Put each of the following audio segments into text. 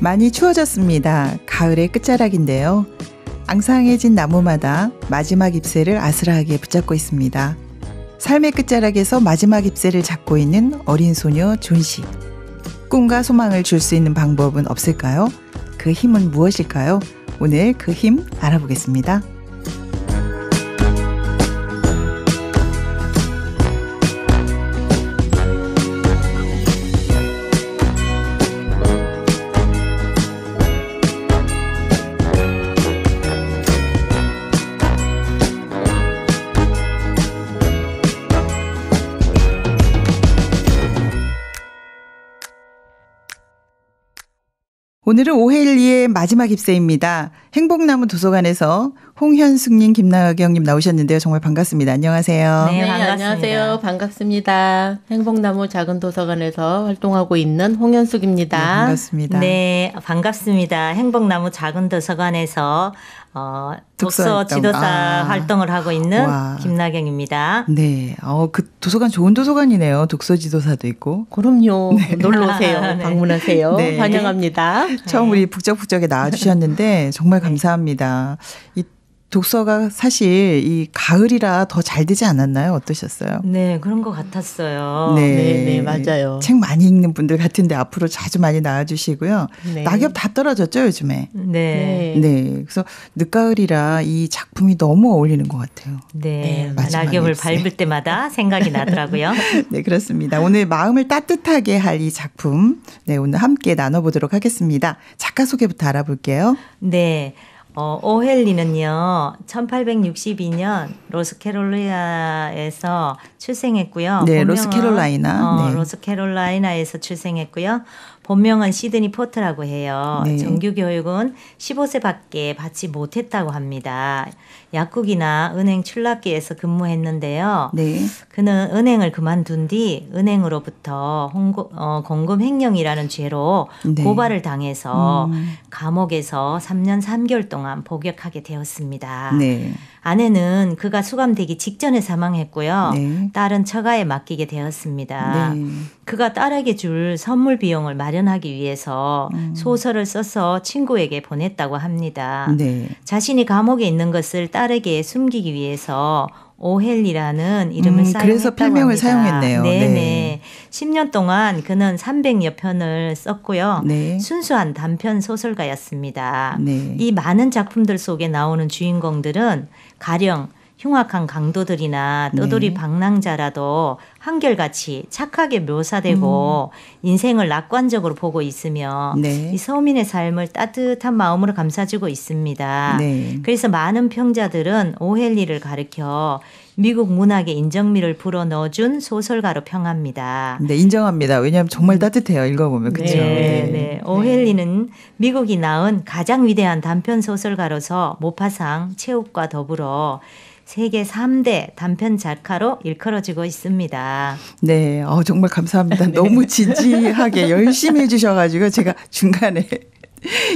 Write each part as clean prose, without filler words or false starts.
많이 추워졌습니다. 가을의 끝자락인데요. 앙상해진 나무마다 마지막 잎새를 아슬하게 붙잡고 있습니다. 삶의 끝자락에서 마지막 잎새를 잡고 있는 어린 소녀 존 씨. 꿈과 소망을 줄 수 있는 방법은 없을까요? 그 힘은 무엇일까요? 오늘 그 힘 알아보겠습니다. 오늘은 오헤일리의 마지막 잎새입니다. 행복나무 도서관에서 홍현숙님, 김나경님 나오셨는데요. 정말 반갑습니다. 안녕하세요. 네, 안녕하세요. 반갑습니다. 행복나무 작은 도서관에서 활동하고 있는 홍현숙입니다. 네, 반갑습니다. 네, 반갑습니다. 행복나무 작은 도서관에서 독서 지도사 활동을 하고 있는 김나경입니다. 네, 그 도서관 좋은 도서관이네요. 독서 지도사도 있고. 그럼요. 네. 놀러 오세요. 네. 방문하세요. 네. 환영합니다. 처음 우리 북적북적에 나와주셨는데 정말 감사합니다. 이 독서가 사실 이 가을이라 더 잘 되지 않았나요? 어떠셨어요? 네, 그런 것 같았어요. 네, 맞아요. 책 많이 읽는 분들 같은데 앞으로 자주 많이 나와주시고요. 네. 낙엽 다 떨어졌죠, 요즘에? 네. 그래서 늦가을이라 이 작품이 너무 어울리는 것 같아요. 네, 낙엽을 밟을 때마다 생각이 나더라고요. 네, 그렇습니다. 오늘 마음을 따뜻하게 할 이 작품, 네, 오늘 함께 나눠보도록 하겠습니다. 작가 소개부터 알아볼게요. 네. 오헬리는요, 1862년 로스캐롤라이나에서 출생했고요. 네, 로스캐롤라이나. 로스캐롤라이나에서 출생했고요. 본명은 시드니 포트라고 해요. 네. 정규 교육은 15세밖에 받지 못했다고 합니다. 약국이나 은행 출납기에서 근무했는데요. 네. 그는 은행을 그만둔 뒤 은행으로부터 공금 횡령이라는 죄로 고발을 당해서 감옥에서 3년 3개월 동안 복역하게 되었습니다. 네. 아내는 그가 수감되기 직전에 사망했고요. 네. 딸은 처가에 맡기게 되었습니다. 네. 그가 딸에게 줄 선물 비용을 마련하기 위해서 소설을 써서 친구에게 보냈다고 합니다. 네. 자신이 감옥에 있는 것을 딸에게 숨기기 위해서 오헬리라는 이름을 사용했다고 그래서 필명을 합니다. 사용했네요. 네네. 10년 동안 그는 300여 편을 썼고요. 네. 순수한 단편 소설가였습니다. 네. 이 많은 작품들 속에 나오는 주인공들은 가령 흉악한 강도들이나 떠돌이 방랑자라도 한결같이 착하게 묘사되고 인생을 낙관적으로 보고 있으며 이 서민의 삶을 따뜻한 마음으로 감싸주고 있습니다. 네. 그래서 많은 평자들은 오헬리를 가리켜 미국 문학의 인정미를 불어넣어준 소설가로 평합니다. 네, 인정합니다. 왜냐하면 정말 따뜻해요. 읽어보면. 그렇죠. 네. 오헬리는 미국이 낳은 가장 위대한 단편 소설가로서 모파상, 체욱과 더불어 세계 3대 단편 작가로 일컬어지고 있습니다. 네, 정말 감사합니다. 너무 진지하게 열심히 해주셔가지고 제가 중간에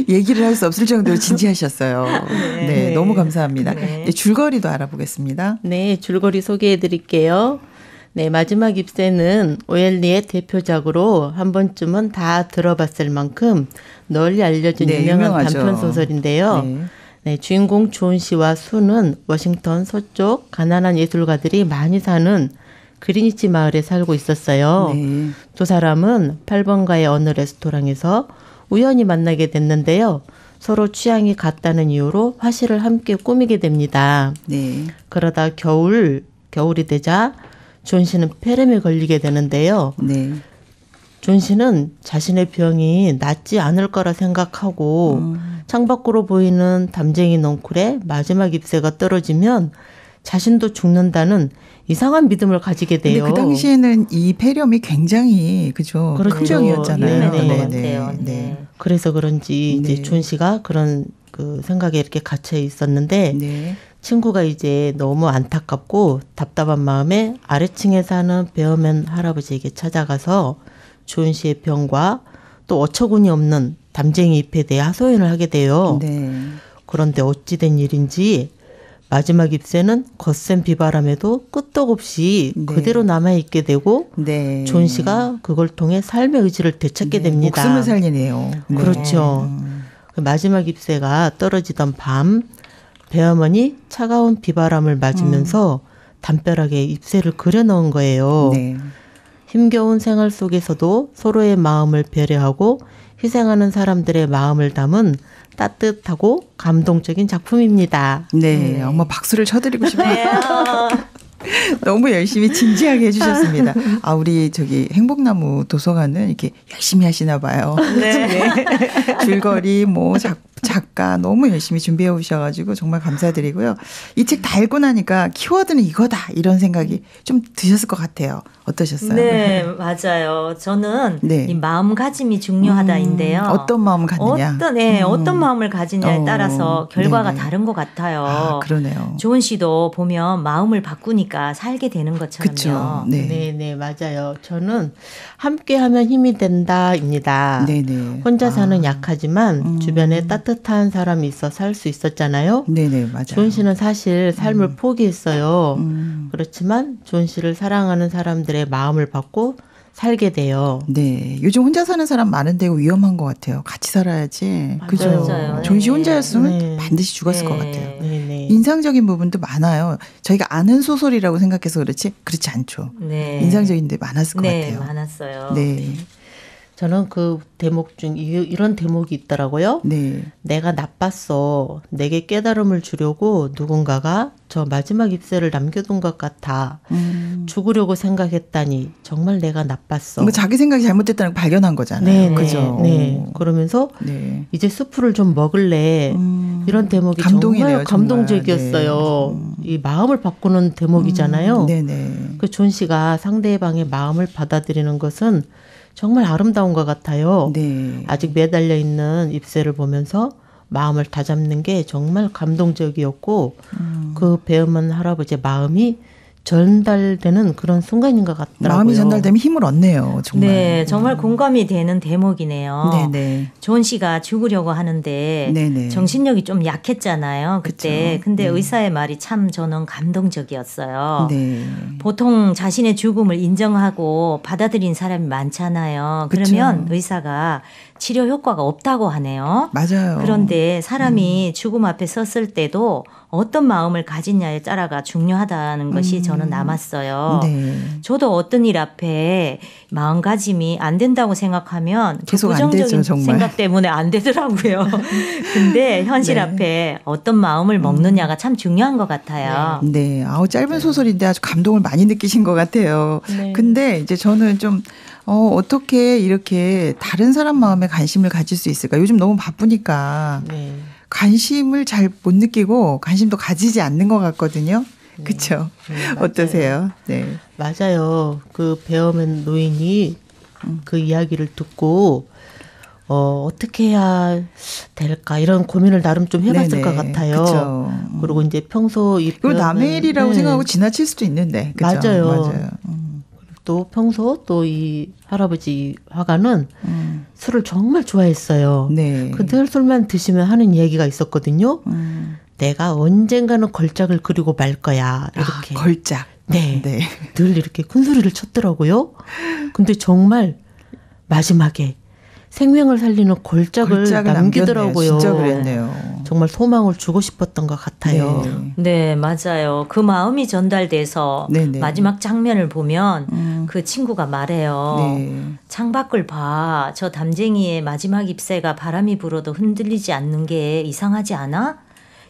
얘기를 할 수 없을 정도로 진지하셨어요. 네, 너무 감사합니다. 네, 줄거리도 알아보겠습니다. 네, 줄거리 소개해 드릴게요. 네, 마지막 잎새는 오헬리의 대표작으로 한 번쯤은 다 들어봤을 만큼 널리 알려진 유명한 단편 소설인데요. 네, 주인공 존 씨와 수는 워싱턴 서쪽 가난한 예술가들이 많이 사는 그리니치 마을에 살고 있었어요. 두 사람은 8번가의 어느 레스토랑에서 우연히 만나게 됐는데요. 서로 취향이 같다는 이유로 화실을 함께 꾸미게 됩니다. 그러다 겨울이 되자 존 씨는 폐렴에 걸리게 되는데요. 존 씨는 자신의 병이 낫지 않을 거라 생각하고 창밖으로 보이는 담쟁이 넝쿨에 마지막 잎새가 떨어지면 자신도 죽는다는 이상한 믿음을 가지게 돼요. 근데 그 당시에는 이 폐렴이 굉장히 큰 병이었잖아요. 네. 그래서 그런지 이제 존 씨가 그런 그 생각에 이렇게 갇혀 있었는데 친구가 이제 너무 안타깝고 답답한 마음에 아래층에 사는 베어맨 할아버지에게 찾아가서 존 씨의 병과 또 어처구니 없는 담쟁이 잎에 대해 하소연을 하게 돼요. 그런데 어찌된 일인지 마지막 ip새는 거센 비바람에도 끄떡없이 네. 그대로 남아있게 되고 네. 존 씨가 그걸 통해 삶의 의지를 되찾게 네. 됩니다. 목숨을 살리네요. 네. 그렇죠. 그 마지막 ip새가 떨어지던 밤 배어머니 차가운 비바람을 맞으면서 담벼락에 ip새를 그려넣은 거예요. 네. 힘겨운 생활 속에서도 서로의 마음을 배려하고 희생하는 사람들의 마음을 담은 따뜻하고 감동적인 작품입니다. 네. 어머 박수를 쳐드리고 싶어요. 네. 너무 열심히 진지하게 해주셨습니다. 아, 우리 행복나무 도서관은 이렇게 열심히 하시나 봐요. 네. 줄거리, 작가 너무 열심히 준비해 오셔가지고 정말 감사드리고요. 이 책 다 읽고 나니까 키워드는 이거다 이런 생각이 좀 드셨을 것 같아요. 어떠셨어요? 네, 맞아요. 저는 네. 이 마음가짐이 중요하다인데요. 어떤 마음을 갖느냐. 어떤 마음을 가지냐에 따라서 결과가 네네. 다른 것 같아요. 아, 그러네요. 조은 씨도 보면 마음을 바꾸니까 살게 되는 것처럼요. 그렇죠. 네. 네, 맞아요. 저는 함께하면 힘이 된다입니다. 네네. 혼자 사는 약하지만 주변에 따뜻한 사람이 있어 살 수 있었잖아요. 네네, 맞아요. 조은 씨는 사실 삶을 포기했어요. 그렇지만 조은 씨를 사랑하는 사람들의 마음을 받고 살게 돼요. 네. 요즘 혼자 사는 사람 많은데 위험한 것 같아요. 같이 살아야지. 그죠? 맞아요. 조은 씨 혼자였으면 네. 반드시 죽었을 네. 것 같아요. 네네. 인상적인 부분도 많아요. 저희가 아는 소설이라고 생각해서 그렇지 않죠. 네. 인상적인 데 많았을 것 네, 같아요. 많았어요. 네. 저는 그 대목 중 이런 대목이 있더라고요. 네. 내가 나빴어. 내게 깨달음을 주려고 누군가가 저 마지막 ip새를 남겨둔 것 같아. 죽으려고 생각했다니 정말 내가 나빴어. 뭔가 자기 생각이 잘못됐다는 걸 발견한 거잖아요. 네, 그죠? 네. 그러면서 네. 이제 수프를 좀 먹을래. 이런 대목이 감동이네요, 정말 감동적이었어요. 네. 이 마음을 바꾸는 대목이잖아요. 네네. 그 존 씨가 상대방의 마음을 받아들이는 것은 정말 아름다운 것 같아요. 네. 아직 매달려 있는 ip새를 보면서 마음을 다잡는 게 정말 감동적이었고 그 배엄한 할아버지의 마음이 전달되는 그런 순간인 것 같더라고요. 마음이 전달되면 힘을 얻네요. 정말. 네, 정말 공감이 되는 대목이네요. 네네. 조은 씨가 죽으려고 하는데 네네. 정신력이 좀 약했잖아요. 그때. 그쵸. 근데 네. 의사의 말이 참 저는 감동적이었어요. 네. 보통 자신의 죽음을 인정하고 받아들인 사람이 많잖아요. 그쵸. 그러면 의사가 치료 효과가 없다고 하네요. 맞아요. 그런데 사람이 죽음 앞에 섰을 때도 어떤 마음을 가지냐에 따라가 중요하다는 것이 저는 남았어요. 네. 저도 어떤 일 앞에 마음가짐이 안 된다고 생각하면 계속 안 부정적인 되죠, 정말. 생각 때문에 안 되더라고요. 근데 현실 네. 앞에 어떤 마음을 먹느냐가 참 중요한 것 같아요. 네. 아우, 짧은 소설인데 아주 감동을 많이 느끼신 것 같아요. 네. 근데 이제 저는 좀 어떻게 이렇게 다른 사람 마음에 관심을 가질 수 있을까? 요즘 너무 바쁘니까 네. 관심을 잘 못 느끼고 관심도 가지지 않는 것 같거든요. 그렇죠? 네, 맞아요. 어떠세요? 네. 맞아요. 그 배엄한 노인이 그 이야기를 듣고 어떻게 해야 될까 이런 고민을 나름 좀 해봤을 네네. 것 같아요. 그쵸. 그리고 이제 평소 이 그리고 남의 일이라고 네. 생각하고 지나칠 수도 있는데. 그쵸? 맞아요. 맞아요. 또 평소 또 이 할아버지 화가는 술을 정말 좋아했어요. 네. 늘 술만 드시면 하는 얘기가 있었거든요. 내가 언젠가는 걸작을 그리고 말 거야. 이렇게. 걸작. 네. 네. 늘 이렇게 큰 소리를 쳤더라고요. 근데 정말 마지막에 생명을 살리는 걸작을 남기더라고요. 진짜 그랬네요. 정말 소망을 주고 싶었던 것 같아요. 네, 맞아요. 그 마음이 전달돼서 네네. 마지막 장면을 보면 그 친구가 말해요. 네. 창밖을 봐. 저 담쟁이의 마지막 ip새가 바람이 불어도 흔들리지 않는 게 이상하지 않아?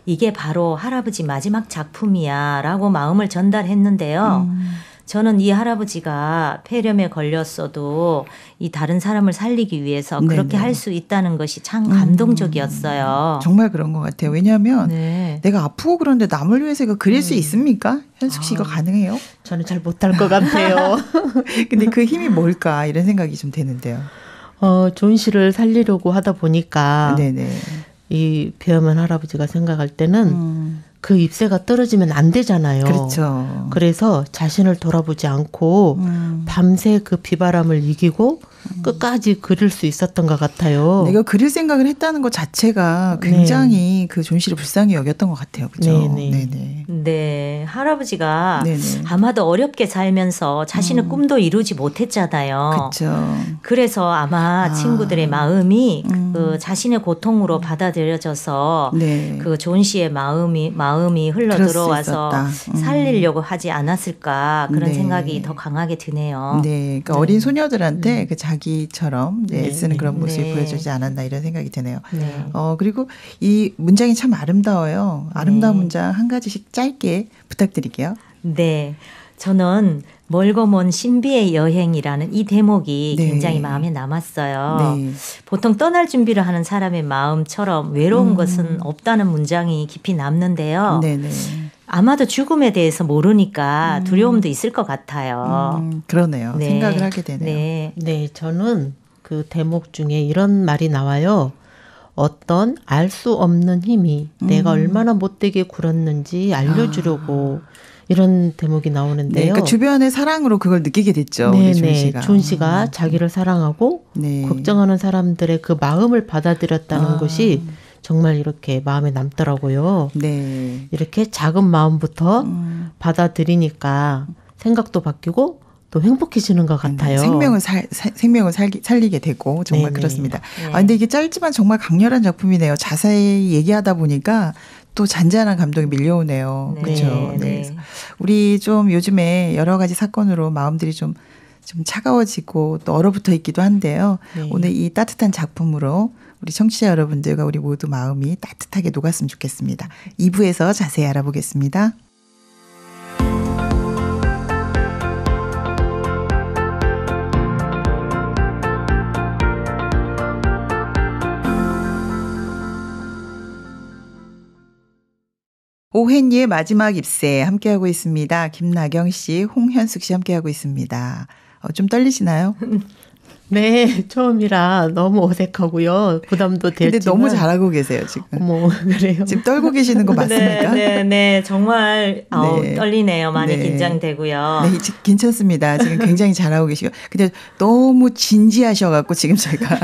이게 바로 할아버지 마지막 작품이야 라고 마음을 전달했는데요. 저는 이 할아버지가 폐렴에 걸렸어도 이 다른 사람을 살리기 위해서 그렇게 네네. 할 수 있다는 것이 참 감동적이었어요. 정말 그런 것 같아요. 왜냐하면 네. 내가 아프고 그런데 남을 위해서 이거 그릴 수 있습니까? 현숙 씨 이거 가능해요? 저는 잘 못할 것 같아요. 근데 그 힘이 뭘까 이런 생각이 좀 되는데요. 존 씨를 살리려고 하다 보니까 네네. 이 배엄한 할아버지가 생각할 때는 그 입새가 떨어지면 안 되잖아요. 그렇죠. 그래서 자신을 돌아보지 않고 밤새 그 비바람을 이기고 끝까지 그릴 수 있었던 것 같아요. 내가 그릴 생각을 했다는 것 자체가 굉장히 그 존 씨를 불쌍히 여겼던 것 같아요. 그죠? 네네. 네, 할아버지가 아마도 어렵게 살면서 자신의 꿈도 이루지 못했잖아요. 그렇죠. 그래서 아마 친구들의 마음이 그 자신의 고통으로 받아들여져서 그 존 씨의 마음이 흘러 들어와서 살리려고 하지 않았을까 그런 생각이 더 강하게 드네요. 네, 그러니까 어린 소녀들한테 그 자기처럼 애쓰는 그런 모습이 보여주지 않았나 이런 생각이 드네요. 그리고 이 문장이 참 아름다워요. 아름다운 문장 한 가지씩 짧게 부탁드릴게요. 네, 저는 멀고 먼 신비의 여행이라는 이 대목이 굉장히 마음에 남았어요. 보통 떠날 준비를 하는 사람의 마음처럼 외로운 것은 없다는 문장이 깊이 남는데요. 아마도 죽음에 대해서 모르니까 두려움도 있을 것 같아요. 그러네요. 생각을 하게 되네요. 네, 저는 그 대목 중에 이런 말이 나와요. 어떤 알 수 없는 힘이 내가 얼마나 못되게 굴었는지 알려주려고 이런 대목이 나오는데요. 그러니까 주변의 사랑으로 그걸 느끼게 됐죠. 존 씨가 자기를 사랑하고 걱정하는 사람들의 그 마음을 받아들였다는 것이 정말 이렇게 마음에 남더라고요. 이렇게 작은 마음부터 받아들이니까 생각도 바뀌고 또 행복해지는 것 같아요. 생명을 살리게 되고 정말 그렇습니다. 근데 이게 짧지만 정말 강렬한 작품이네요. 자세히 얘기하다 보니까 또 잔잔한 감동이 밀려오네요. 그렇죠. 우리 좀 요즘에 여러 가지 사건으로 마음들이 좀 차가워지고 또 얼어붙어 있기도 한데요. 오늘 이 따뜻한 작품으로 우리 청취자 여러분들과 우리 모두 마음이 따뜻하게 녹았으면 좋겠습니다. 2부에서 자세히 알아보겠습니다. 오헨리의 마지막 잎새 함께하고 있습니다. 김나경 씨, 홍현숙 씨 함께하고 있습니다. 좀 떨리시나요? 네, 처음이라 너무 어색하고요. 부담도 되지만. 근데 너무 잘하고 계세요, 지금. 그래요. 지금 떨고 계시는 거 맞습니까? 네, 정말 떨리네요. 많이 긴장되고요. 네, 괜찮습니다. 지금 굉장히 잘하고 계시고. 근데 너무 진지하셔갖고 지금 제가.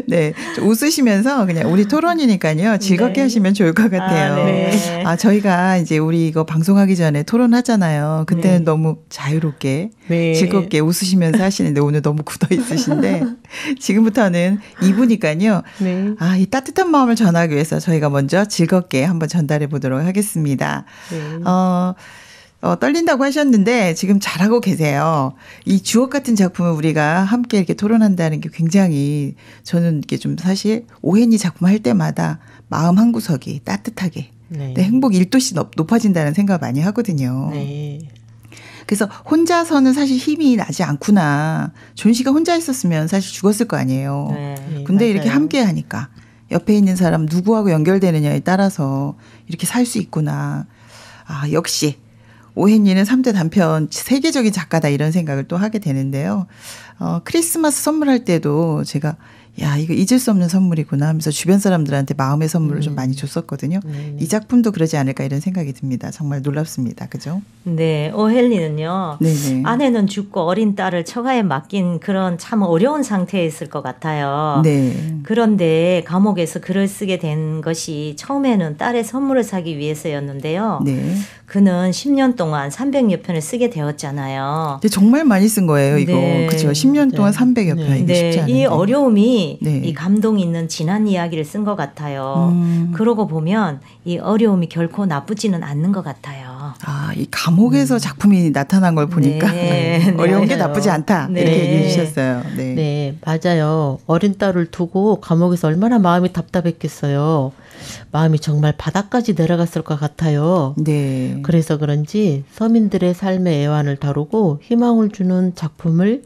네, 웃으시면서 그냥 우리 토론이니까요. 즐겁게 하시면 좋을 것 같아요. 저희가 이제 우리 이거 방송하기 전에 토론하잖아요. 그때는 너무 자유롭게 즐겁게 웃으시면서 하시는데 오늘 너무 굳어 있으신데 지금부터는 2부니까요. 이 따뜻한 마음을 전하기 위해서 저희가 먼저 즐겁게 한번 전달해 보도록 하겠습니다. 떨린다고 하셨는데 지금 잘하고 계세요. 이 주옥 같은 작품을 우리가 함께 이렇게 토론한다는 게 굉장히 저는 이게 좀 사실 오헨리 작품 할 때마다 마음 한구석이 따뜻하게 행복 1도씩 높아진다는 생각을 많이 하거든요. 그래서 혼자서는 사실 힘이 나지 않구나. 존 씨가 혼자 있었으면 사실 죽었을 거 아니에요. 근데 맞아요. 이렇게 함께 하니까 옆에 있는 사람 누구하고 연결되느냐에 따라서 이렇게 살 수 있구나. 역시 오헨리는 3대 단편 세계적인 작가다 이런 생각을 또 하게 되는데요. 크리스마스 선물할 때도 제가 이거 잊을 수 없는 선물이구나 하면서 주변 사람들한테 마음의 선물을 좀 많이 줬었거든요. 이 작품도 그러지 않을까 이런 생각이 듭니다. 정말 놀랍습니다. 그죠? 네, 오헨리는요. 아내는 죽고 어린 딸을 처가에 맡긴 그런 참 어려운 상태에 있을 것 같아요. 그런데 감옥에서 글을 쓰게 된 것이 처음에는 딸의 선물을 사기 위해서였는데요. 그는 10년 동안 300여 편을 쓰게 되었잖아요. 근데 정말 많이 쓴 거예요, 이거. 그죠? 10년 동안 300여 편. 이게 쉽지 않은데. 이 어려움이 이 감동이 있는 지난 이야기를 쓴 것 같아요. 그러고 보면 이 어려움이 결코 나쁘지는 않는 것 같아요. 이 감옥에서 작품이 나타난 걸 보니까 어려운 게 나쁘지 않다. 이렇게 얘기해 주셨어요. 네, 맞아요. 어린 딸을 두고 감옥에서 얼마나 마음이 답답했겠어요. 마음이 정말 바닥까지 내려갔을 것 같아요. 그래서 그런지 서민들의 삶의 애환을 다루고 희망을 주는 작품을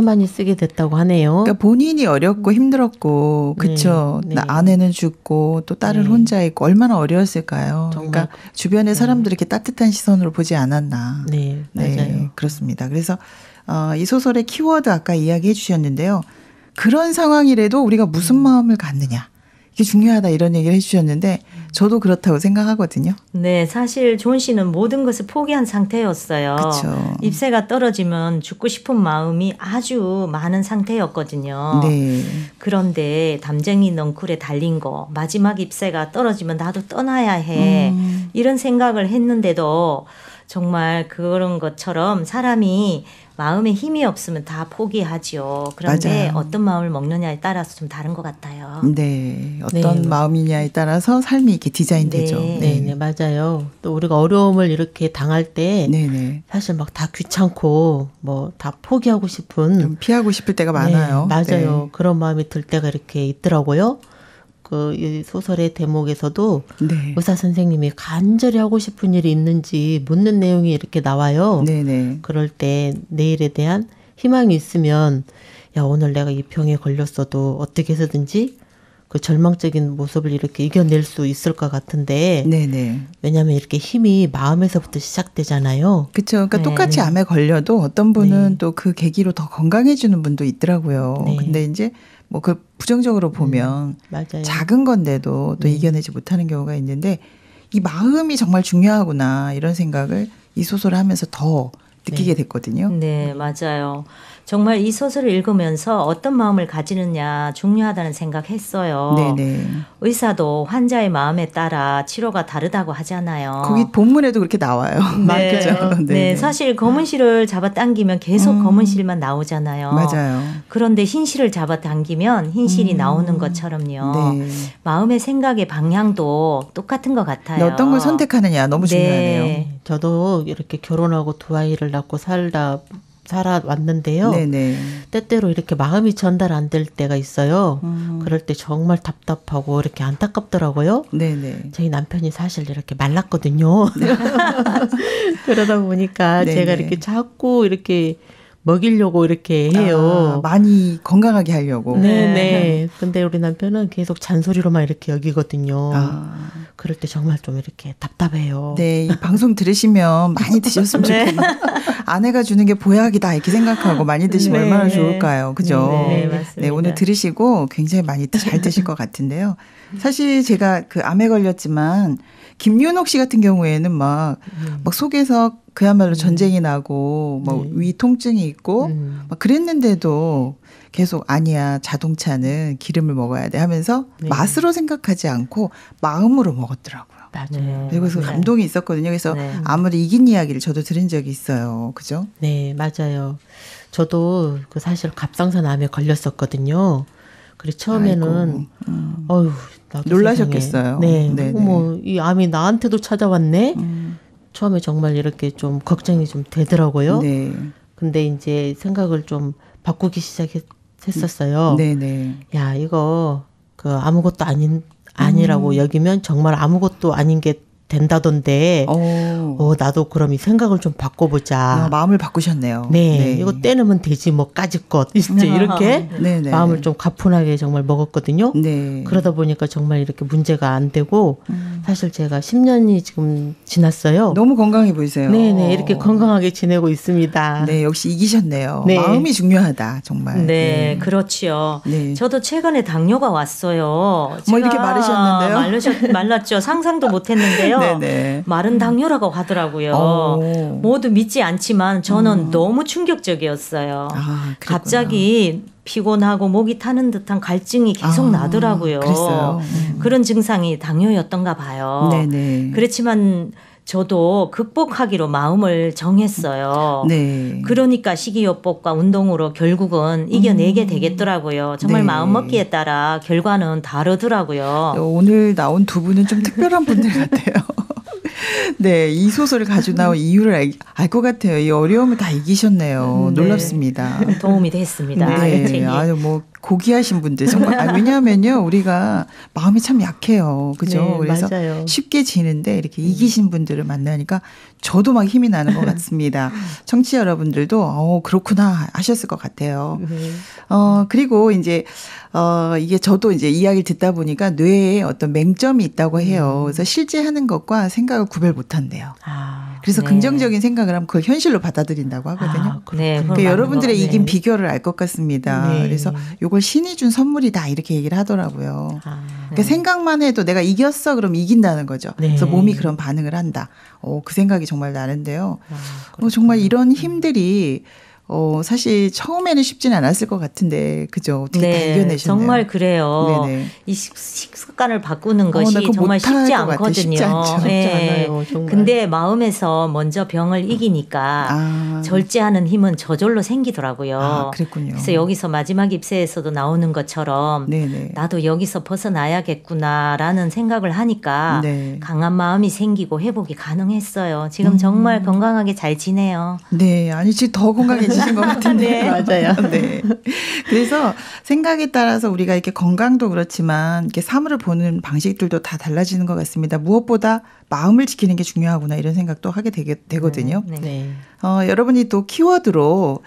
많이 쓰게 됐다고 하네요. 그러니까 본인이 어렵고 힘들었고, 그쵸. 아내는 죽고 또 딸은 혼자 있고 얼마나 어려웠을까요? 그러니까 주변의 사람들이 이렇게 따뜻한 시선으로 보지 않았나. 맞아요. 그렇습니다. 그래서 이 소설의 키워드 아까 이야기해 주셨는데요. 그런 상황이라도 우리가 무슨 마음을 갖느냐. 이게 중요하다 이런 얘기를 해주셨는데 저도 그렇다고 생각하거든요. 네, 사실 존 씨는 모든 것을 포기한 상태였어요. 그쵸. 입새가 떨어지면 죽고 싶은 마음이 아주 많은 상태였거든요. 네. 그런데 담쟁이 넝쿨에 달린 거 마지막 입새가 떨어지면 나도 떠나야 해. 이런 생각을 했는데도 정말 그런 것처럼 사람이 마음에 힘이 없으면 다 포기하지요. 그런데 맞아요. 어떤 마음을 먹느냐에 따라서 좀 다른 것 같아요. 네. 어떤 마음이냐에 따라서 삶이 이렇게 디자인되죠. 네, 맞아요. 또 우리가 어려움을 이렇게 당할 때 네네. 사실 막 다 귀찮고 뭐 다 포기하고 싶은 좀 피하고 싶을 때가 많아요. 맞아요. 네. 그런 마음이 들 때가 이렇게 있더라고요. 이 소설의 대목에서도 네. 의사 선생님이 간절히 하고 싶은 일이 있는지 묻는 내용이 이렇게 나와요. 네네. 그럴 때 내일에 대한 희망이 있으면 야 오늘 내가 이 병에 걸렸어도 어떻게 해서든지 그 절망적인 모습을 이렇게 이겨낼 수 있을 것 같은데 네네. 왜냐하면 이렇게 힘이 마음에서부터 시작되잖아요. 그렇죠. 그러니까 네. 똑같이 암에 걸려도 어떤 분은 또 그 계기로 더 건강해지는 분도 있더라고요. 네. 근데 이제 뭐 그 부정적으로 보면 맞아요. 작은 건데도 또 이겨내지 못하는 경우가 있는데 이 마음이 정말 중요하구나 이런 생각을 이 소설을 하면서 더 느끼게 됐거든요. 네, 맞아요. 정말 이 소설을 읽으면서 어떤 마음을 가지느냐 중요하다는 생각했어요. 네네. 의사도 환자의 마음에 따라 치료가 다르다고 하잖아요. 거기 본문에도 그렇게 나와요. 네. 그죠? 네, 사실 검은 실을 잡아당기면 계속 검은 실만 나오잖아요. 맞아요. 그런데 흰 실을 잡아당기면 흰 실이 나오는 것처럼요. 네. 마음의 생각의 방향도 똑같은 것 같아요. 어떤 걸 선택하느냐 너무 중요하네요. 네. 저도 이렇게 결혼하고 두 아이를 낳고 살아왔는데요. 네네. 때때로 이렇게 마음이 전달 안 될 때가 있어요. 그럴 때 정말 답답하고 이렇게 안타깝더라고요. 네네. 저희 남편이 사실 이렇게 말랐거든요. 그러다 보니까 네네. 제가 이렇게 자꾸 이렇게 먹이려고 이렇게 해요. 많이 건강하게 하려고. 네네. 근데 우리 남편은 계속 잔소리로만 이렇게 여기거든요. 아. 그럴 때 정말 좀 이렇게 답답해요. 네, 이 방송 들으시면 많이 드셨으면 좋겠네요. 아내가 주는 게 보약이다 이렇게 생각하고 많이 드시면 네. 얼마나 좋을까요? 그죠? 네, 맞습니다. 네, 오늘 들으시고 굉장히 많이 잘 드실 것 같은데요. 사실 제가 그 암에 걸렸지만 김윤옥 씨 같은 경우에는 막 속에서 그야말로 전쟁이 나고 뭐 위 통증이 있고 막 그랬는데도 계속 아니야 자동차는 기름을 먹어야 돼 하면서 맛으로 생각하지 않고 마음으로 먹었더라고요. 맞아요. 그래서 감동이 있었거든요. 그래서 암을 이긴 이야기를 저도 들은 적이 있어요. 그죠? 네, 맞아요. 저도 그 사실 갑상선 암에 걸렸었거든요. 그래서 처음에는 어휴, 나도 놀라셨겠어요. 세상에. 네, 네네. 어머, 이 암이 나한테도 찾아왔네. 처음에 정말 이렇게 좀 걱정이 좀 되더라고요. 네. 근데 이제 생각을 좀 바꾸기 시작했었어요. 네네. 야, 이거 그 아무것도 아니라고 여기면 정말 아무것도 아닌 게 된다던데. 나도 그럼 이 생각을 좀 바꿔보자. 마음을 바꾸셨네요. 네, 이거 떼놓으면 되지 뭐 까짓것 이제 이렇게 네네. 마음을 좀 가뿐하게 정말 먹었거든요. 네. 그러다 보니까 정말 이렇게 문제가 안 되고 사실 제가 10년이 지금 지났어요. 너무 건강해 보이세요. 네네, 이렇게 건강하게 지내고 있습니다. 네, 역시 이기셨네요. 네. 마음이 중요하다, 정말. 네, 그렇지요. 네. 저도 최근에 당뇨가 왔어요. 뭐 이렇게 마르셨는데요? 말랐죠. 상상도 못했는데요. 네네. 마른 당뇨라고 하더라고요. 모두 믿지 않지만 저는 너무 충격적이었어요. 그랬구나. 갑자기 피곤하고 목이 타는 듯한 갈증이 계속 나더라고요. 그랬어요. 그런 증상이 당뇨였던가 봐요. 네네. 그렇지만 저도 극복하기로 마음을 정했어요. 네. 그러니까 식이요법과 운동으로 결국은 이겨내게 되겠더라고요. 정말 네. 마음먹기에 따라 결과는 다르더라고요. 오늘 나온 두 분은 좀 특별한 분들 같아요. 네, 이 소설을 가지고 나온 이유를 알 것 같아요. 이 어려움을 다 이기셨네요. 네. 놀랍습니다. 도움이 됐습니다. 이 네, 책이. 아유 뭐 고귀하신 분들 정말 왜냐하면요 우리가 마음이 참 약해요, 그죠? 네, 그래서 맞아요. 쉽게 지는데 이렇게 이기신 분들을 만나니까 저도 막 힘이 나는 것 같습니다. 청취자 여러분들도 그렇구나 하셨을 것 같아요. 네. 그리고 이제 이게 저도 이제 이야기를 듣다 보니까 뇌에 어떤 맹점이 있다고 해요. 그래서 실제 하는 것과 생각을 구별 못한대요. 그래서 네. 긍정적인 생각을 하면 그걸 현실로 받아들인다고 하거든요. 네, 그러니까 여러분들의 네. 이긴 비결을 알 것 같습니다. 네. 그래서 이걸 신이 준 선물이다 이렇게 얘기를 하더라고요. 그러니까 네. 생각만 해도 내가 이겼어 그럼 이긴다는 거죠. 네. 그래서 몸이 그런 반응을 한다. 그 생각이 정말 나는데요. 정말 이런 힘들이 사실 처음에는 쉽지는 않았을 것 같은데, 그죠? 어떻게 다 이겨내셨네요. 정말 그래요. 네네. 이 식습관을 바꾸는 것이 나 그거 정말 못할 쉽지 것 같아. 않거든요. 쉽지 않죠. 쉽지 않아요, 정말. 근데 마음에서 먼저 병을 이기니까 절제하는 힘은 저절로 생기더라고요. 그랬군요. 그래서 여기서 마지막 입세에서도 나오는 것처럼 네네. 나도 여기서 벗어나야겠구나라는 생각을 하니까 네. 강한 마음이 생기고 회복이 가능했어요. 지금 정말 건강하게 잘 지내요. 네, 아니 지금 더 건강해지신 것 같은데. 맞아요. 네. 그래서 생각에 따라서 우리가 이렇게 건강도 그렇지만 이렇게 사물을 보는 방식들도 다 달라지는 것 같습니다. 무엇보다 마음을 지키는 게 중요하구나 이런 생각도 하게 되거든요. 네. 여러분이 또 키워드로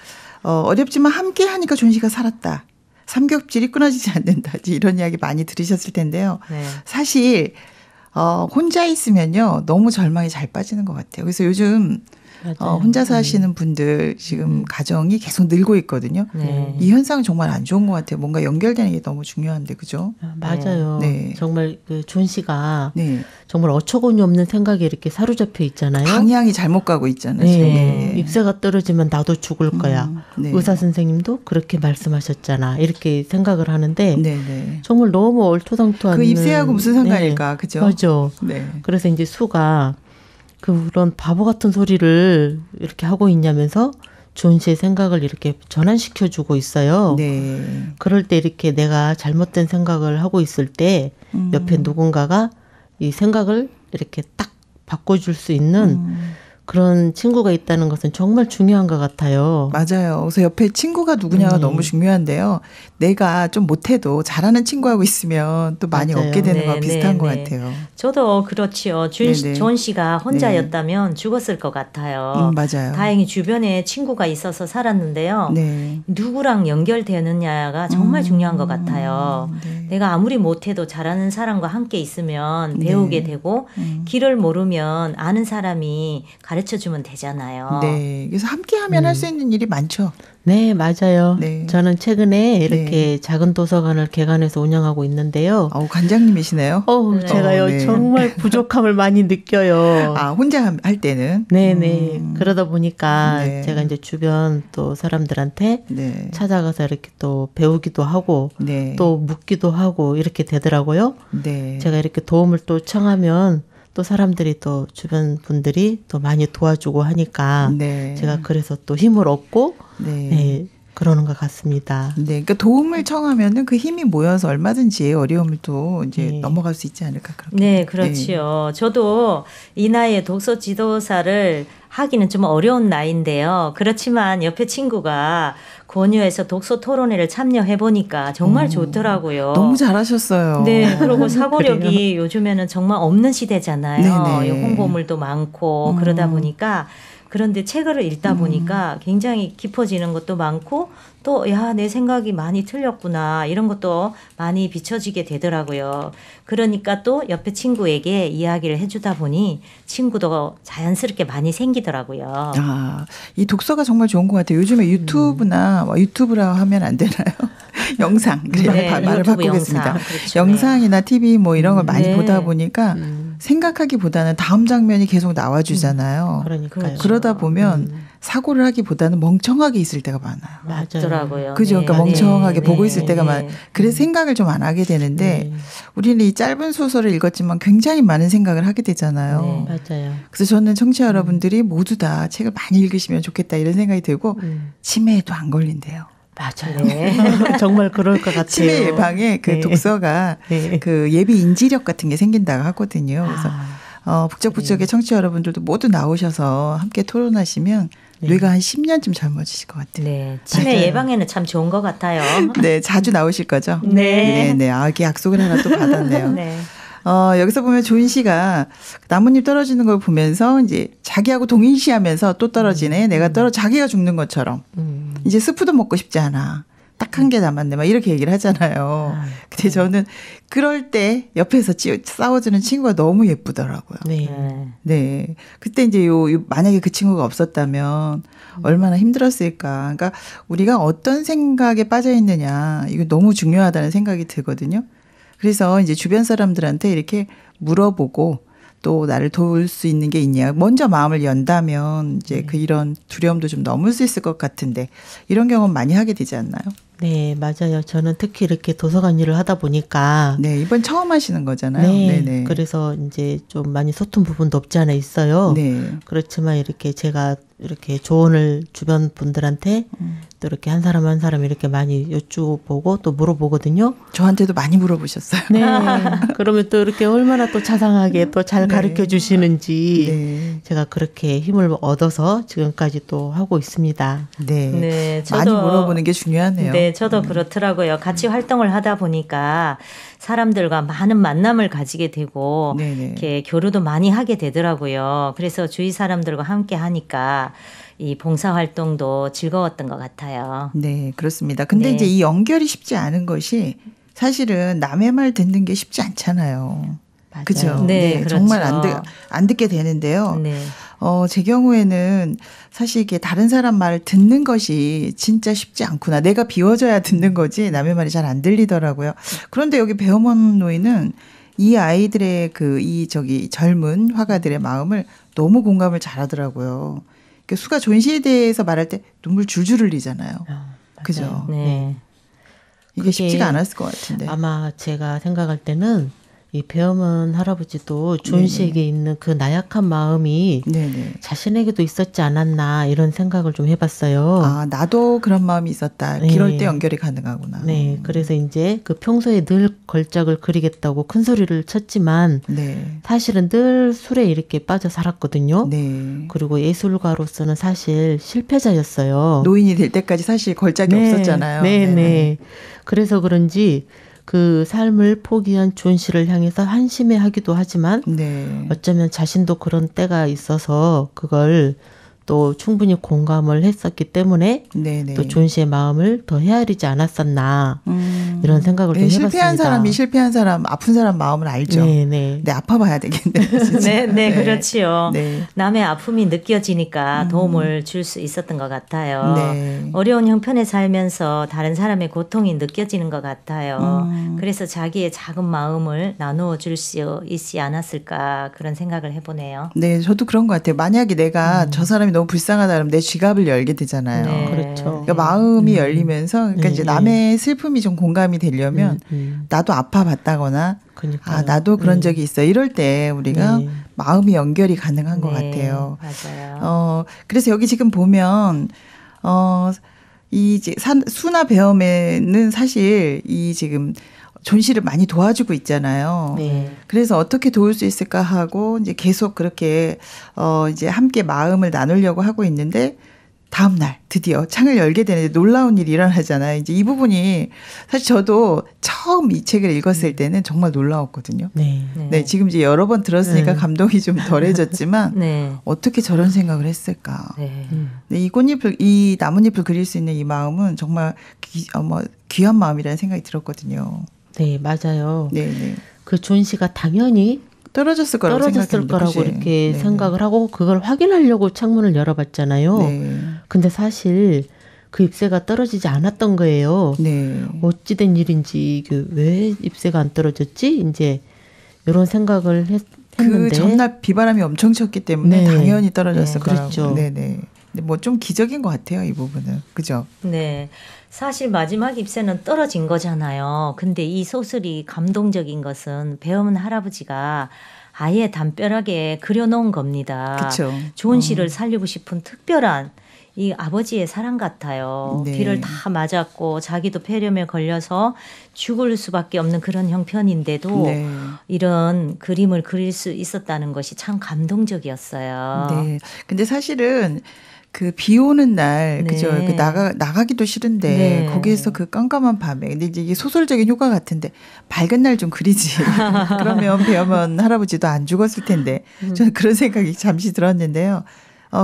어렵지만 함께 하니까 존 씨가 살았다. 삼겹질이 끊어지지 않는다. 이런 이야기 많이 들으셨을 텐데요. 네. 사실 혼자 있으면요 너무 절망이 잘 빠지는 것 같아요. 그래서 요즘 혼자 사시는 분들 지금 가정이 계속 늘고 있거든요. 네. 이 현상은 정말 안 좋은 것 같아요. 뭔가 연결되는 게 너무 중요한데, 그죠? 맞아요. 네. 정말 그 존 씨가 네. 정말 어처구니 없는 생각에 이렇게 사로잡혀 있잖아요. 방향이 잘못 가고 있잖아요. 네. 지금. 네. 입새가 떨어지면 나도 죽을 거야. 네. 의사 선생님도 그렇게 말씀하셨잖아. 이렇게 생각을 하는데 네. 정말 너무 얼토당토한 그 입새하고 무슨 상관일까, 그죠? 맞아. 네. 그래서 이제 수가 그런 바보 같은 소리를 이렇게 하고 있냐면서 존 씨의 생각을 이렇게 전환시켜주고 있어요. 네. 그럴 때 이렇게 내가 잘못된 생각을 하고 있을 때 옆에 누군가가 이 생각을 이렇게 딱 바꿔줄 수 있는 그런 친구가 있다는 것은 정말 중요한 것 같아요. 맞아요. 그래서 옆에 친구가 누구냐가 너무 중요한데요. 내가 좀 못해도 잘하는 친구하고 있으면 또 많이 맞아요. 얻게 되는 네, 거 비슷한 네, 것 네. 같아요. 저도 그렇지요. 존 씨가 혼자였다면 죽었을 것 같아요. 맞아요. 다행히 주변에 친구가 있어서 살았는데요. 네. 누구랑 연결되느냐가 정말 중요한 것 같아요. 네. 내가 아무리 못해도 잘하는 사람과 함께 있으면 배우게 되고 길을 모르면 아는 사람이 가르쳐주면 되잖아요. 네. 그래서 함께하면 할 수 있는 일이 많죠. 네, 맞아요. 네. 저는 최근에 이렇게 작은 도서관을 개관해서 운영하고 있는데요. 관장님이시네요. 제가요 네. 정말 부족함을 많이 느껴요. 혼자 할 때는. 네네. 그러다 보니까 네. 제가 이제 주변 또 사람들한테 네. 찾아가서 이렇게 또 배우기도 하고 네. 또 묻기도 하고 이렇게 되더라고요. 네. 제가 이렇게 도움을 또 청하면 또 사람들이 또 주변 분들이 또 많이 도와주고 하니까 네. 제가 그래서 또 힘을 얻고 네. 그러는 것 같습니다. 네, 그러니까 도움을 청하면은 그 힘이 모여서 얼마든지 어려움을 또 이제 넘어갈 수 있지 않을까 그렇게. 네, 그렇지요. 저도 이 나이에 독서 지도사를 하기는 좀 어려운 나이인데요. 그렇지만 옆에 친구가 권유해서 독서 토론회를 참여해 보니까 정말 좋더라고요. 너무 잘하셨어요. 네, 그리고 사고력이 요즘에는 정말 없는 시대잖아요. 네네. 홍보물도 많고 그러다 보니까. 그런데 책을 읽다 보니까 굉장히 깊어지는 것도 많고 또 내 생각이 많이 틀렸구나 이런 것도 많이 비춰지게 되더라고요. 그러니까 또 옆에 친구에게 이야기를 해주다 보니 친구도 자연스럽게 많이 생기더라고요. 이 독서가 정말 좋은 것 같아요. 요즘에 유튜브나 유튜브라 하면 안 되나요? 영상. 네, 말을 바꾸겠습니다. 영상. 그렇죠. 영상이나 TV 뭐 이런 걸 많이 네. 보다 보니까 생각하기보다는 다음 장면이 계속 나와주잖아요. 그러니까요. 그러다 보면 사고를 하기보다는 멍청하게 있을 때가 많아요. 맞더라고요. 그죠? 그러니까 멍청하게 보고 있을 때가 많아요. 그래서 생각을 좀 안 하게 되는데 우리는 이 짧은 소설을 읽었지만 굉장히 많은 생각을 하게 되잖아요. 맞아요. 그래서 저는 청취자 여러분들이 모두 다 책을 많이 읽으시면 좋겠다 이런 생각이 들고 치매에도 안 걸린대요. 맞아요. 네. 정말 그럴 것 같아요. 치매 예방에 그 독서가 그 예비 인지력 같은 게 생긴다고 하거든요. 그래서 북적북적의 청취자 여러분들도 모두 나오셔서 함께 토론하시면 뇌가 한 10년쯤 젊어지실 것 같아요. 네, 치매 맞아요. 예방에는 참 좋은 것 같아요. 네, 자주 나오실 거죠? 네. 네. 이렇게 약속을 하나 또 받았네요. 네. 여기서 보면 조인 씨가 나뭇잎 떨어지는 걸 보면서 이제 자기하고 동일시하면서 또 떨어지네. 내가 자기가 죽는 것처럼. 이제 스프도 먹고 싶지 않아. 딱 한 개 남았네. 막 이렇게 얘기를 하잖아요. 근데 저는 그럴 때 옆에서 싸워주는 친구가 너무 예쁘더라고요. 네. 네. 그때 이제 만약에 그 친구가 없었다면 얼마나 힘들었을까. 그러니까 우리가 어떤 생각에 빠져 있느냐. 이거 너무 중요하다는 생각이 들거든요. 그래서 이제 주변 사람들한테 이렇게 물어보고 또 나를 도울 수 있는 게 있냐. 먼저 마음을 연다면 이제 그 이런 두려움도 좀 넘을 수 있을 것 같은데 이런 경험 많이 하게 되지 않나요? 네, 맞아요. 저는 특히 이렇게 도서관 일을 하다 보니까. 네, 이번 처음 하시는 거잖아요. 네. 네네. 그래서 이제 좀 많이 소통 부분도 없지 않아 있어요. 네. 그렇지만 이렇게 제가 이렇게 조언을 주변 분들한테 또 이렇게 한 사람 한 사람 이렇게 많이 여쭈보고 또 물어보거든요. 저한테도 많이 물어보셨어요. 네. 그러면 또 이렇게 얼마나 또 자상하게 또 잘 네. 가르쳐 주시는지 네. 제가 그렇게 힘을 얻어서 지금까지 또 하고 있습니다. 네. 네, 많이 물어보는 게 중요하네요. 네, 저도 그렇더라고요. 같이 활동을 하다 보니까 사람들과 많은 만남을 가지게 되고 네네. 이렇게 교류도 많이 하게 되더라고요. 그래서 주위 사람들과 함께 하니까 이 봉사 활동도 즐거웠던 것 같아요. 네, 그렇습니다. 근데 네. 이제 이 연결이 쉽지 않은 것이 사실은 남의 말 듣는 게 쉽지 않잖아요. 맞아요. 그죠? 네, 그렇죠. 정말 안 듣게 되는데요. 네. 제 경우에는 사실 이게 다른 사람 말을 듣는 것이 진짜 쉽지 않구나. 내가 비워줘야 듣는 거지 남의 말이 잘 안 들리더라고요. 그런데 여기 배엄원 노인은 이 아이들의 젊은 화가들의 마음을 너무 공감을 잘하더라고요. 수가 존시에 대해서 말할 때 눈물 줄줄 흘리잖아요. 그죠? 네. 이게 쉽지가 않았을 것 같은데. 아마 제가 생각할 때는 이 배엄원 할아버지도 존 씨에게 있는 그 나약한 마음이 네네. 자신에게도 있었지 않았나 이런 생각을 좀 해봤어요. 아, 나도 그런 마음이 있었다. 네. 이럴 때 연결이 가능하구나. 네, 그래서 이제 그 평소에 늘 걸작을 그리겠다고 큰 소리를 쳤지만 네. 사실은 늘 술에 이렇게 빠져 살았거든요. 네. 그리고 예술가로서는 사실 실패자였어요. 노인이 될 때까지 사실 걸작이 없었잖아요. 네, 네네. 네. 그래서 그런지 그 삶을 포기한 존 씨를 향해서 한심해하기도 하지만 네. 어쩌면 자신도 그런 때가 있어서 그걸 또 충분히 공감을 했었기 때문에 네네. 또 존 씨의 마음을 더 헤아리지 않았었나 이런 생각을 좀 해봤습니다. 실패한 사람이 실패한 사람, 아픈 사람 마음을 알죠. 네. 아파봐야 되겠네요. 진짜. 네, 그렇지요. 네. 남의 아픔이 느껴지니까 도움을 줄 수 있었던 것 같아요. 네. 어려운 형편에 살면서 다른 사람의 고통이 느껴지는 것 같아요. 그래서 자기의 작은 마음을 나누어 줄 수 있지 않았을까 그런 생각을 해보네요. 네, 저도 그런 것 같아요. 만약에 내가 저 사람이 너무 불쌍하다 그러면 내 지갑을 열게 되잖아요. 네. 그렇죠. 그러니까 마음이 열리면서 그러니까 이제 남의 슬픔이 좀 공감이 되려면 나도 아파봤다거나 그러니까요. 나도 그런 적이 있어. 이럴 때 우리가 네. 마음이 연결이 가능한 것 같아요. 맞아요. 그래서 여기 지금 보면 이제 수나 배엄에는 사실 이 지금 존 씨를 많이 도와주고 있잖아요. 네. 그래서 어떻게 도울 수 있을까 하고 이제 계속 그렇게 이제 함께 마음을 나누려고 하고 있는데 다음 날 드디어 창을 열게 되는데 놀라운 일이 일어나잖아요. 이제 이 부분이 사실 저도 처음 이 책을 읽었을 때는 정말 놀라웠거든요. 네. 네, 지금 이제 여러 번 들었으니까 감동이 좀 덜해졌지만 네. 어떻게 저런 생각을 했을까? 네. 네, 이 나뭇잎을 그릴 수 있는 이 마음은 정말 귀한 마음이라는 생각이 들었거든요. 네, 맞아요. 네. 그 존 씨가 당연히 떨어졌을 거라고 거라고 이렇게 네. 생각을 하고 그걸 확인하려고 창문을 열어봤잖아요. 네. 근데 사실 그 잎새가 떨어지지 않았던 거예요. 네. 어찌된 일인지 왜 잎새가 안 떨어졌지? 이제 이런 생각을 했는데 그 전날 비바람이 엄청 쳤기 때문에 네. 당연히 떨어졌을 네. 거라고. 그랬죠. 네네. 뭐 좀 기적인 것 같아요, 이 부분은. 그죠? 네. 사실 마지막 잎새는 떨어진 거잖아요. 근데 이 소설이 감동적인 것은 배엄원 할아버지가 아예 담벼락에 그려놓은 겁니다. 그렇죠. 존 씨를 살리고 싶은 특별한 이 아버지의 사랑 같아요. 네. 비를 다 맞았고 자기도 폐렴에 걸려서 죽을 수밖에 없는 그런 형편인데도 네. 이런 그림을 그릴 수 있었다는 것이 참 감동적이었어요. 네. 근데 사실은 그 비 오는 날, 네. 그죠? 나가기도 싫은데, 네. 거기에서 그 깜깜한 밤에. 근데 이제 이게 소설적인 효과 같은데, 밝은 날 좀 그리지. 그러면 배엄원 할아버지도 안 죽었을 텐데. 저는 그런 생각이 잠시 들었는데요.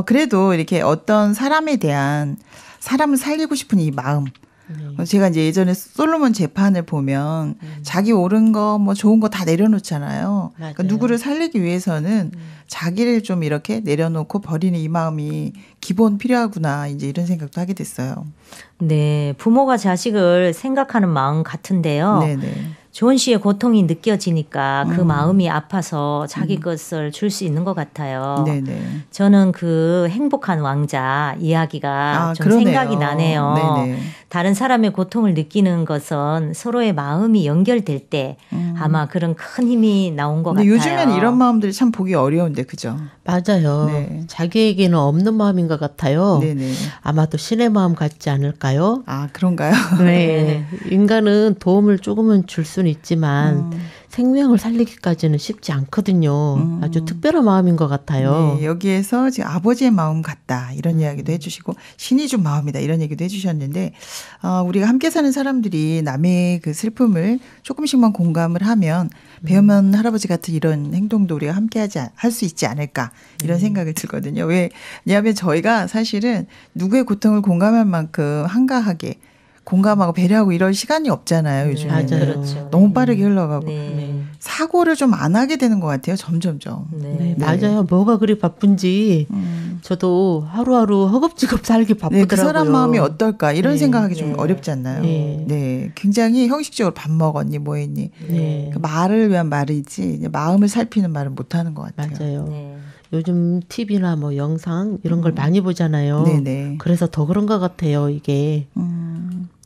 그래도 이렇게 어떤 사람에 대한 사람을 살리고 싶은 이 마음, 제가 이제 예전에 솔로몬 재판을 보면 자기 옳은 거 뭐 좋은 거 다 내려놓잖아요. 그러니까 누구를 살리기 위해서는 자기를 좀 이렇게 내려놓고 버리는 이 마음이 기본 필요하구나 이제 이런 생각도 하게 됐어요. 네, 부모가 자식을 생각하는 마음 같은데요. 네네. 조은 씨의 고통이 느껴지니까 그 마음이 아파서 자기 것을 줄 수 있는 것 같아요. 네네. 저는 그 행복한 왕자 이야기가 좀 그러네요. 생각이 나네요. 네네. 다른 사람의 고통을 느끼는 것은 서로의 마음이 연결될 때 아마 그런 큰 힘이 나온 것 같아요. 요즘에는 이런 마음들이 참 보기 어려운데 그죠? 맞아요. 네. 자기에게는 없는 마음인 것 같아요. 네네. 아마도 신의 마음 같지 않을까요? 아 그런가요? 네. 인간은 도움을 조금은 줄 수는 있지만 생명을 살리기까지는 쉽지 않거든요. 아주 특별한 마음인 것 같아요. 네, 여기에서 지금 아버지의 마음 같다 이런 이야기도 해주시고 신이 준 마음이다 이런 얘기도 해주셨는데 우리가 함께 사는 사람들이 남의 그 슬픔을 조금씩만 공감을 하면 배우면 할아버지 같은 이런 행동도 우리가 함께 할 수 있지 않을까 이런 생각을 들거든요. 왜냐하면 저희가 사실은 누구의 고통을 공감할 만큼 한가하게 공감하고 배려하고 이럴 시간이 없잖아요. 요즘에는. 맞아요. 그렇죠. 너무 빠르게 흘러가고. 네. 사고를 좀 안 하게 되는 것 같아요. 점점점. 네, 맞아요. 뭐가 그리 바쁜지 저도 하루하루 허겁지겁 살기 바쁘더라고요. 네, 그 사람 마음이 어떨까 이런 생각하기 좀 어렵지 않나요? 네. 네, 굉장히 형식적으로 밥 먹었니 뭐 했니. 네. 그 말을 위한 말이지 마음을 살피는 말은 못하는 것 같아요. 맞아요. 네. 요즘 TV나 뭐 영상 이런 걸 많이 보잖아요. 네네. 그래서 더 그런 것 같아요. 이게.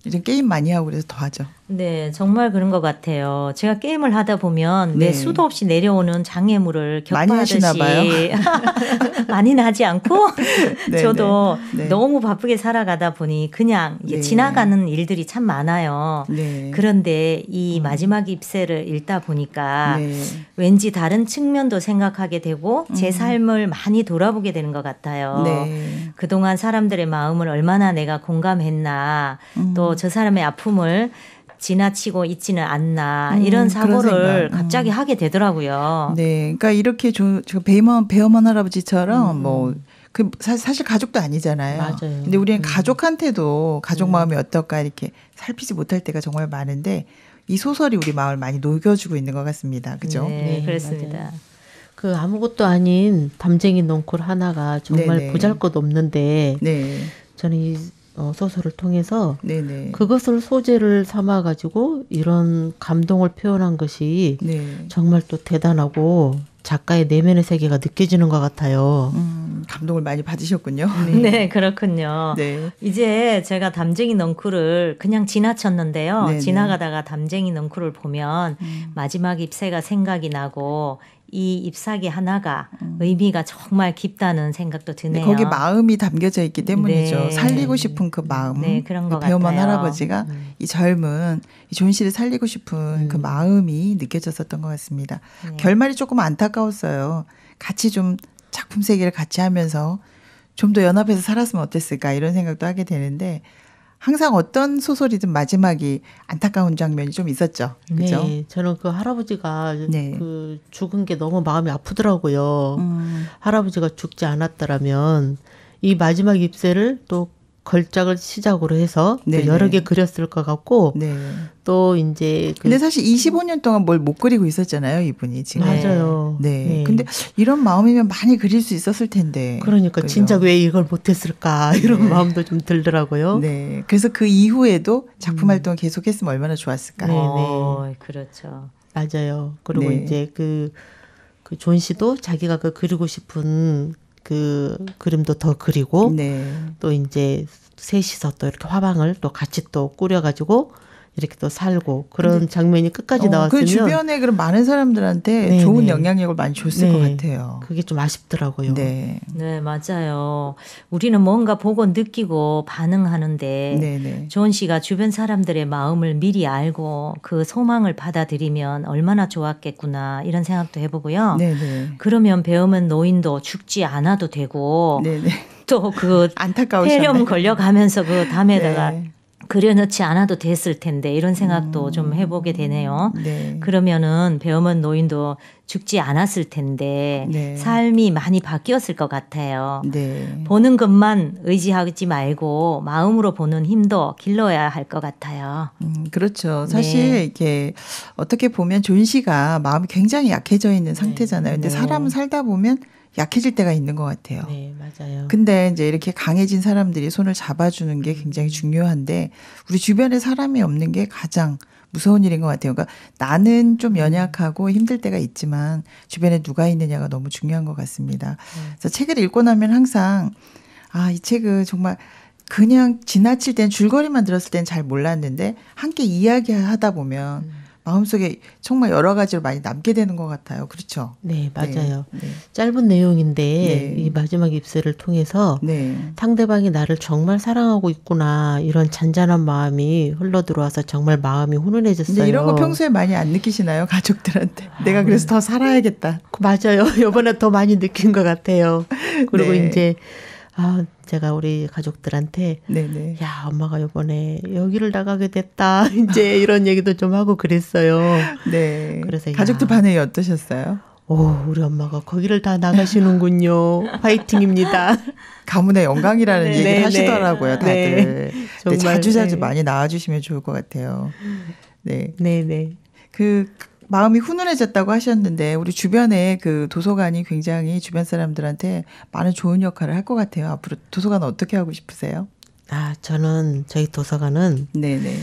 이제 게임 많이 하고 그래서 더 하죠. 네, 정말 그런 것 같아요. 제가 게임을 하다 보면 네. 내 수도 없이 내려오는 장애물을 많이 격파하듯이 하시나 봐요. 많이는 하지 않고 네, 저도 네. 너무 바쁘게 살아가다 보니 그냥 이게 네. 지나가는 일들이 참 많아요. 네. 그런데 이 마지막 ipse를 읽다 보니까 네. 왠지 다른 측면도 생각하게 되고 제 삶을 많이 돌아보게 되는 것 같아요. 네. 그동안 사람들의 마음을 얼마나 내가 공감했나 또 저 사람의 아픔을 지나치고 있지는 않나 이런 사고를 그런 생각. 갑자기 하게 되더라고요. 네. 그러니까 이렇게 배어먼 할아버지처럼 사실 가족도 아니잖아요. 맞아요. 근데 우리는 가족한테도 가족 마음이 어떨까 이렇게 살피지 못할 때가 정말 많은데 이 소설이 우리 마음을 많이 녹여주고 있는 것 같습니다. 그죠? 네, 네, 그렇습니다. 맞아요. 그 아무것도 아닌 담쟁이 넝쿨 하나가 정말 네네. 보잘것없는데 네. 저는 이 소설을 통해서 네네. 그것을 소재를 삼아가지고 이런 감동을 표현한 것이 네. 정말 또 대단하고 작가의 내면의 세계가 느껴지는 것 같아요. 감동을 많이 받으셨군요. 네, 그렇군요. 네. 이제 제가 담쟁이 넝쿨을 그냥 지나쳤는데요. 네네. 지나가다가 담쟁이 넝쿨을 보면 마지막 ipse가 생각이 나고 이 잎사귀 하나가 의미가 정말 깊다는 생각도 드네요. 거기 마음이 담겨져 있기 때문이죠. 네. 살리고 싶은 그 마음. 네, 그런 것 배어먼 같아요. 할아버지가 이 젊은 이 존 씨를 살리고 싶은 그 마음이 느껴졌었던 것 같습니다. 네. 결말이 조금 안타까웠어요. 같이 좀 작품 세계를 같이 하면서 좀 더 연합해서 살았으면 어땠을까 이런 생각도 하게 되는데 항상 어떤 소설이든 마지막이 안타까운 장면이 좀 있었죠. 그렇죠? 네, 저는 그 할아버지가 네. 그 죽은 게 너무 마음이 아프더라고요. 할아버지가 죽지 않았더라면 이 마지막 ipse를 또 걸작을 시작으로 해서 또 네네. 여러 개 그렸을 것 같고 네. 또 이제 근데 사실 25년 동안 뭘 못 그리고 있었잖아요, 이분이 지금. 맞아요. 네. 근데 이런 마음이면 많이 그릴 수 있었을 텐데. 그러니까 그죠? 진작 왜 이걸 못했을까 이런 마음도 좀 들더라고요. 네. 그래서 그 이후에도 작품 활동을 계속했으면 얼마나 좋았을까. 네. 그렇죠. 맞아요. 그리고 네. 이제 그 존 씨도 자기가 그 그리고 싶은 그 그림도 더 그리고 네. 또 이제 셋이서 또 이렇게 화방을 또 같이 또 꾸려가지고 이렇게 또 살고 그런 장면이 끝까지 나왔으면 그 주변에 그런 많은 사람들한테 네네. 좋은 영향력을 많이 줬을 것 같아요. 그게 좀 아쉽더라고요. 네. 네, 맞아요. 우리는 뭔가 보고 느끼고 반응하는데 네네. 조은 씨가 주변 사람들의 마음을 미리 알고 그 소망을 받아들이면 얼마나 좋았겠구나 이런 생각도 해보고요. 네네. 그러면 배우면 노인도 죽지 않아도 되고 네네. 또 그 안타까우셨나요? 폐렴 걸려가면서 그 담에다가 네. 그려놓지 않아도 됐을 텐데 이런 생각도 좀 해보게 되네요. 네. 그러면은 배엄원 노인도 죽지 않았을 텐데 네. 삶이 많이 바뀌었을 것 같아요. 네. 보는 것만 의지하지 말고 마음으로 보는 힘도 길러야 할 것 같아요. 그렇죠. 사실 네. 이렇게 어떻게 보면 존 씨가 마음이 굉장히 약해져 있는 상태잖아요. 근데 네. 사람은 살다 보면 약해질 때가 있는 것 같아요. 네, 맞아요. 근데 이제 이렇게 강해진 사람들이 손을 잡아주는 게 굉장히 중요한데 우리 주변에 사람이 없는 게 가장 무서운 일인 것 같아요. 그러니까 나는 좀 연약하고 힘들 때가 있지만 주변에 누가 있느냐가 너무 중요한 것 같습니다. 그래서 책을 읽고 나면 항상 이 책은 정말 그냥 지나칠 땐 줄거리만 들었을 땐 잘 몰랐는데 함께 이야기하다 보면 마음속에 정말 여러 가지로 많이 남게 되는 것 같아요. 그렇죠? 네, 맞아요. 네. 짧은 내용인데 네. 이 마지막 입술을 통해서 네. 상대방이 나를 정말 사랑하고 있구나 이런 잔잔한 마음이 흘러들어와서 정말 마음이 훈훈해졌어요. 근데 이런 거 평소에 많이 안 느끼시나요? 가족들한테. 내가 그래서 더 살아야겠다. 맞아요. 이번에 더 많이 느낀 것 같아요. 그리고 네. 이제 제가 우리 가족들한테 네네. 야, 엄마가 이번에 여기를 나가게 됐다. 이제 이런 얘기도 좀 하고 그랬어요. 네. 그래서 가족들 반응이 어떠셨어요? 우리 엄마가 거기를 다 나가시는군요. 화이팅입니다. 가문의 영광이라는 네, 얘기를 네, 하시더라고요, 다들. 네. 근데 정말, 자주자주 네. 많이 나와주시면 좋을 것 같아요. 네. 네네. 마음이 훈훈해졌다고 하셨는데 우리 주변에 그 도서관이 굉장히 주변 사람들한테 많은 좋은 역할을 할 것 같아요. 앞으로 도서관 어떻게 하고 싶으세요? 저는 저희 도서관은 네네.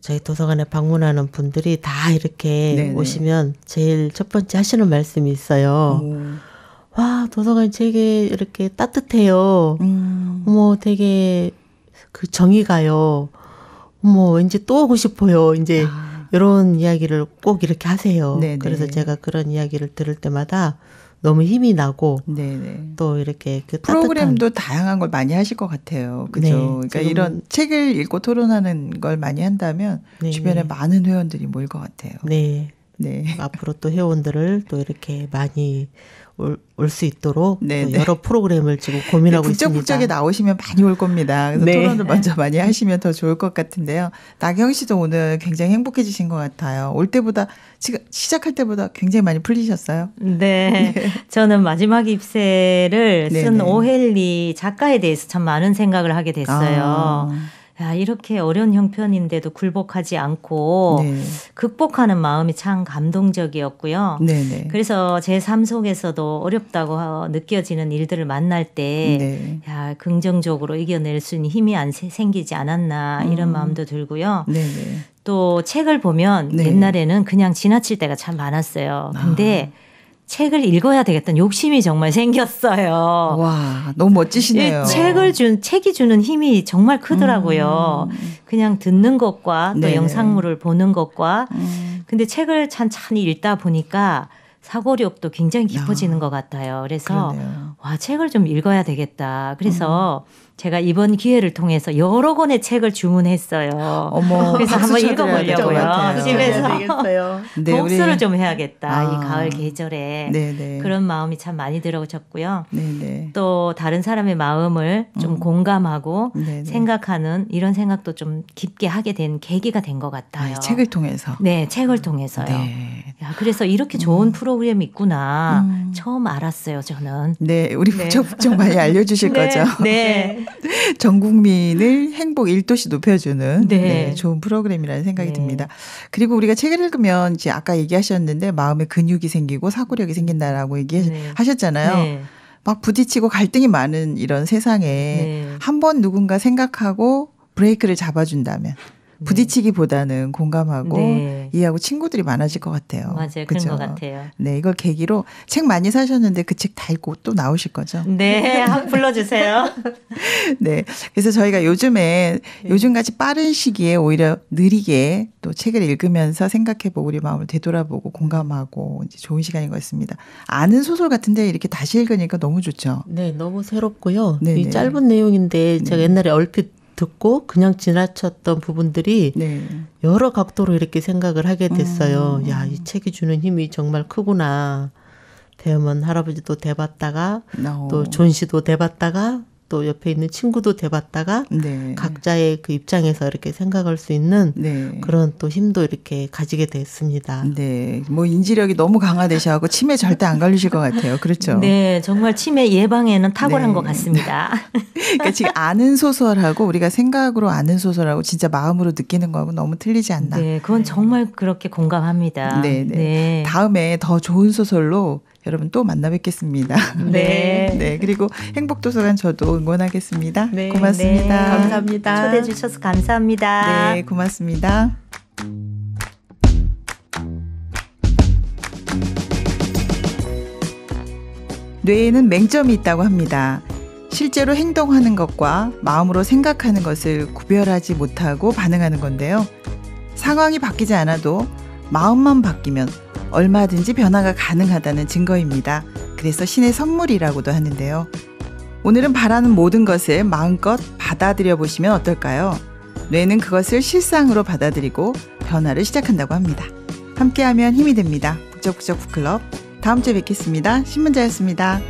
저희 도서관에 방문하는 분들이 다 이렇게 네네. 오시면 제일 첫 번째 하시는 말씀이 있어요. 와, 도서관 되게 이렇게 따뜻해요. 어머, 되게 그 정이 가요. 어머, 왠지 또 오고 싶어요. 이제 이런 이야기를 꼭 이렇게 하세요. 네네. 그래서 제가 그런 이야기를 들을 때마다 너무 힘이 나고 네네. 또 이렇게 그 프로그램도 다양한 걸 많이 하실 것 같아요. 그죠? 네, 그러니까 이런 책을 읽고 토론하는 걸 많이 한다면 네. 주변에 많은 회원들이 모일 것 같아요. 네. 네. 앞으로 또 회원들을 또 이렇게 많이 올 수 있도록 네, 또 네. 여러 프로그램을 지금 고민하고 있습니다. 북적북적에 나오시면 많이 올 겁니다. 그래서 네. 토론을 먼저 많이 하시면 더 좋을 것 같은데요. 나경 씨도 오늘 굉장히 행복해지신 것 같아요. 올 때보다 지금 시작할 때보다 굉장히 많이 풀리셨어요. 네. 저는 마지막 입새를 쓴 네네. 오헬리 작가에 대해서 참 많은 생각을 하게 됐어요. 야, 이렇게 어려운 형편인데도 굴복하지 않고 네. 극복하는 마음이 참 감동적이었고요. 네네. 그래서 제 삶 속에서도 어렵다고 느껴지는 일들을 만날 때 네. 야, 긍정적으로 이겨낼 수 있는 힘이 생기지 않았나 이런 마음도 들고요. 네네. 또 책을 보면 네. 옛날에는 그냥 지나칠 때가 참 많았어요. 근데 책을 읽어야 되겠다는 욕심이 정말 생겼어요. 와, 너무 멋지시네요. 책이 주는 힘이 정말 크더라고요. 그냥 듣는 것과 또 네네. 영상물을 보는 것과. 근데 책을 찬찬히 읽다 보니까 사고력도 굉장히 깊어지는 것 같아요. 그래서 그러네요. 와, 책을 좀 읽어야 되겠다. 그래서 제가 이번 기회를 통해서 여러 권의 책을 주문했어요. 어머, 그래서 박수 한번 쳐드려야 될것 읽어보려고요. 같아요. 집에서 되겠어요. 네, 독서를 좀 해야겠다. 이 아. 가을 계절에 네네. 그런 마음이 참 많이 들어졌고요. 네네. 또 다른 사람의 마음을 좀 공감하고 네네. 생각하는 이런 생각도 좀 깊게 하게 된 계기가 된 것 같아요. 이 책을 통해서. 네, 책을 통해서요. 네. 야, 그래서 이렇게 좋은 프로그램이 있구나. 처음 알았어요, 저는. 네, 우리 북적북적 많이 알려주실 거죠. 네. 전 국민을 행복 1도씩 높여주는 네. 좋은 프로그램이라는 생각이 네. 듭니다. 그리고 우리가 책을 읽으면 이제 아까 얘기하셨는데 마음에 근육이 생기고 사고력이 생긴다라고 네. 얘기하셨잖아요. 네. 막 부딪히고 갈등이 많은 이런 세상에 네. 한 번 누군가 생각하고 브레이크를 잡아준다면 부딪히기보다는 공감하고 네. 이해하고 친구들이 많아질 것 같아요. 맞아요. 그죠? 그런 것 같아요. 네, 이걸 계기로 책 많이 사셨는데 그 책 다 읽고 또 나오실 거죠? 네, 한번 불러주세요. 네. 그래서 저희가 요즘에 요즘같이 빠른 시기에 오히려 느리게 또 책을 읽으면서 생각해보고 우리 마음을 되돌아보고 공감하고 이제 좋은 시간인 것 같습니다. 아는 소설 같은데 이렇게 다시 읽으니까 너무 좋죠. 네, 너무 새롭고요. 네네. 이 짧은 내용인데 제가 옛날에 얼핏 듣고 그냥 지나쳤던 부분들이 네. 여러 각도로 이렇게 생각을 하게 됐어요. 야, 이 책이 주는 힘이 정말 크구나. 배엄원 할아버지도 돼봤다가 또 존 씨도 돼봤다가 또 옆에 있는 친구도 돼봤다가 네. 각자의 그 입장에서 이렇게 생각할 수 있는 네. 그런 또 힘도 이렇게 가지게 됐습니다. 네, 뭐 인지력이 너무 강화되셔서 치매 절대 안 걸리실 것 같아요. 그렇죠? 네, 정말 치매 예방에는 탁월한 네. 것 같습니다. 그러니까 지금 아는 소설하고 우리가 생각으로 아는 소설하고 진짜 마음으로 느끼는 거하고 너무 틀리지 않나. 네, 그건 정말 그렇게 공감합니다. 네, 네. 다음에 더 좋은 소설로 여러분 또 만나 뵙겠습니다. 네. 네. 그리고 행복도서관 저도 응원하겠습니다. 네, 고맙습니다. 네, 감사합니다. 초대해 주셔서 감사합니다. 네, 고맙습니다. 뇌에는 맹점이 있다고 합니다. 실제로 행동하는 것과 마음으로 생각하는 것을 구별하지 못하고 반응하는 건데요. 상황이 바뀌지 않아도 마음만 바뀌면 얼마든지 변화가 가능하다는 증거입니다. 그래서 신의 선물이라고도 하는데요. 오늘은 바라는 모든 것을 마음껏 받아들여 보시면 어떨까요? 뇌는 그것을 실상으로 받아들이고 변화를 시작한다고 합니다. 함께하면 힘이 됩니다. 북적북적 북클럽. 다음 주에 뵙겠습니다. 신문자였습니다.